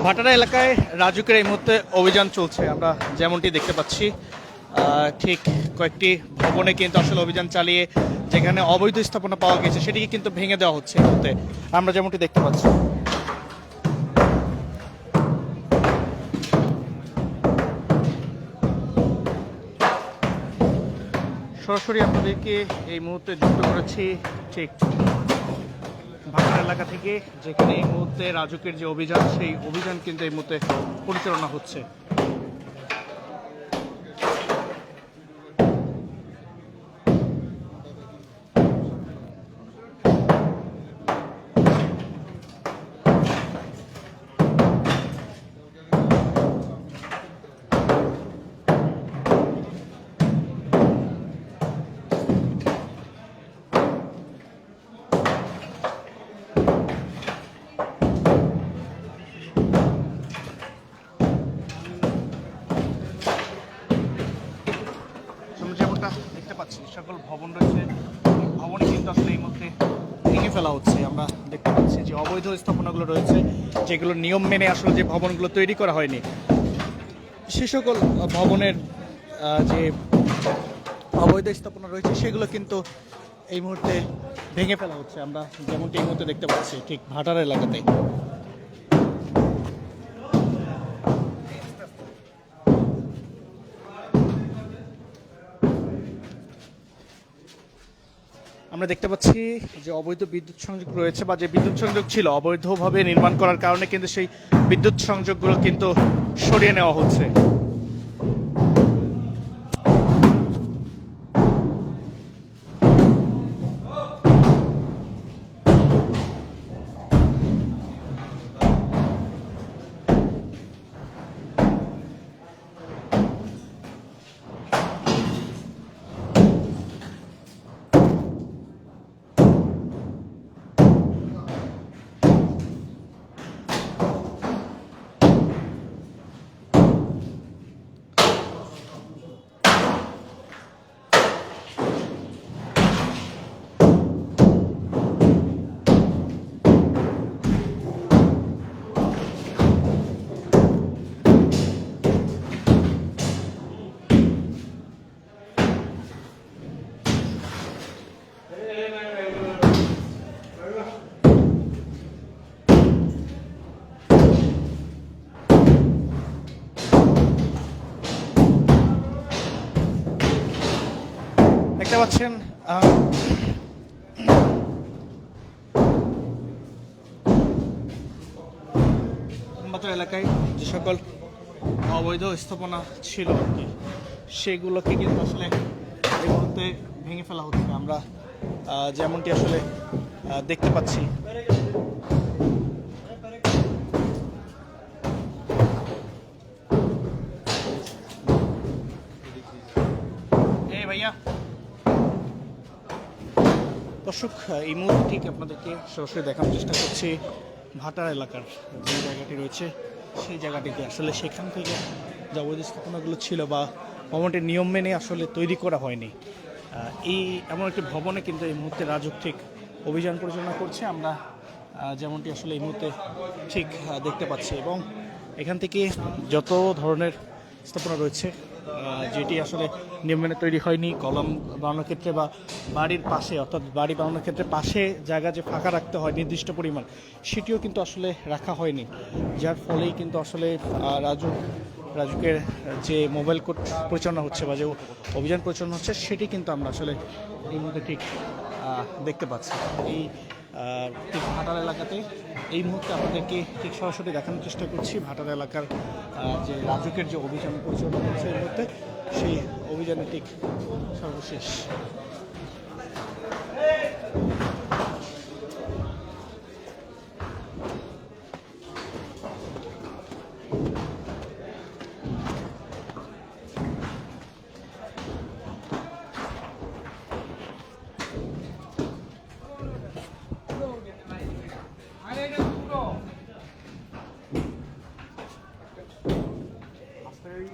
ভাটারা এলাকায় রাজুকের এই মুহূর্তে অভিযান চলছে। আমরা যেমনটি দেখতে পাচ্ছি ঠিক কয়েকটি ভবনে কিন্তু আসলে অভিযান চালিয়ে যেখানে অবৈধ স্থাপনা পাওয়া গেছে সেটিকে কিন্তু ভেঙে দেওয়া হচ্ছে এই মুহূর্তে। আমরা যেমনটি দেখতে পাচ্ছি সরাসরি আপনাদেরকে এই মুহূর্তে যুক্ত করেছি ঠিক ভাটারা এলাকা থেকে, যেখানে এই মুহূর্তে রাজুকের যে অভিযান সেই অভিযান কিন্তু এই মুহূর্তে পরিচালনা হচ্ছে। যেমনটা দেখতে পাচ্ছি সকল ভবন রয়েছে, ভবনে কিন্তু আসলে এই মুহূর্তে ভেঙে ফেলা হচ্ছে। আমরা দেখতে পাচ্ছি যে অবৈধ স্থাপনাগুলো রয়েছে, যেগুলো নিয়ম মেনে আসলে যে ভবনগুলো তৈরি করা হয়নি, সে সকল ভবনের যে অবৈধ স্থাপনা রয়েছে সেগুলো কিন্তু এই মুহূর্তে ভেঙে ফেলা হচ্ছে। আমরা যেমনটি এই মুহূর্তে দেখতে পাচ্ছি ঠিক ভাটারা এলাকাতে। আমরা দেখতে পাচ্ছি যে অবৈধ বিদ্যুৎ সংযোগ রয়েছে, বা যে বিদ্যুৎ সংযোগ ছিল অবৈধভাবে নির্মাণ করার কারণে কিন্তু সেই বিদ্যুৎ সংযোগগুলো কিন্তু সরিয়ে নেওয়া হচ্ছে। দেখতে পাচ্ছেন এলাকায় যে সকল অবৈধ স্থাপনা ছিল আর কি, সেগুলোকে কিন্তু আসলে এই মুহূর্তে ভেঙে ফেলা হচ্ছে। আমরা যেমনটি আসলে দেখতে পাচ্ছি ভাইয়া দর্শক, এই মুহূর্তে ঠিক আপনাদেরকে সরাসরি দেখানোর চেষ্টা করছি ভাটারা এলাকার যে জায়গাটি রয়েছে সেই জায়গাটিতে। আসলে সেখান থেকে যে অবৈধ স্থাপনাগুলো ছিল বা ভবনটির নিয়ম মেনে আসলে তৈরি করা হয়নি, এই এমন একটি ভবনে কিন্তু এই মুহূর্তে রাজুক ঠিক অভিযান পরিচালনা করছে। আমরা যেমনটি আসলে এই মুহূর্তে ঠিক দেখতে পাচ্ছি, এবং এখান থেকে যত ধরনের স্থাপনা রয়েছে যেটি আসলে নিয়ম মেনে তৈরি হয়নি, কলম বানানোর ক্ষেত্রে বা বাড়ির পাশে অর্থাৎ বাড়ি বানানোর ক্ষেত্রে পাশে জায়গা যে ফাঁকা রাখতে হয় নির্দিষ্ট পরিমাণ, সেটিও কিন্তু আসলে রাখা হয়নি, যার ফলেই কিন্তু আসলে রাজুকের যে মোবাইল কোর্ট পরিচালনা হচ্ছে বা যে অভিযান পরিচালনা হচ্ছে সেটি কিন্তু আমরা আসলে এই মুহূর্তে ঠিক দেখতে পাচ্ছি। এই ঠিক ভাটারা এলাকাতে এই মুহূর্তে আপনাদেরকে ঠিক সরাসরি দেখানোর চেষ্টা করছি ভাটারা এলাকার যে রাজুকের যে অভিযান পরিচালনা করছে এই মুহূর্তে, সেই অভিযানে ঠিক সর্বশেষ। Very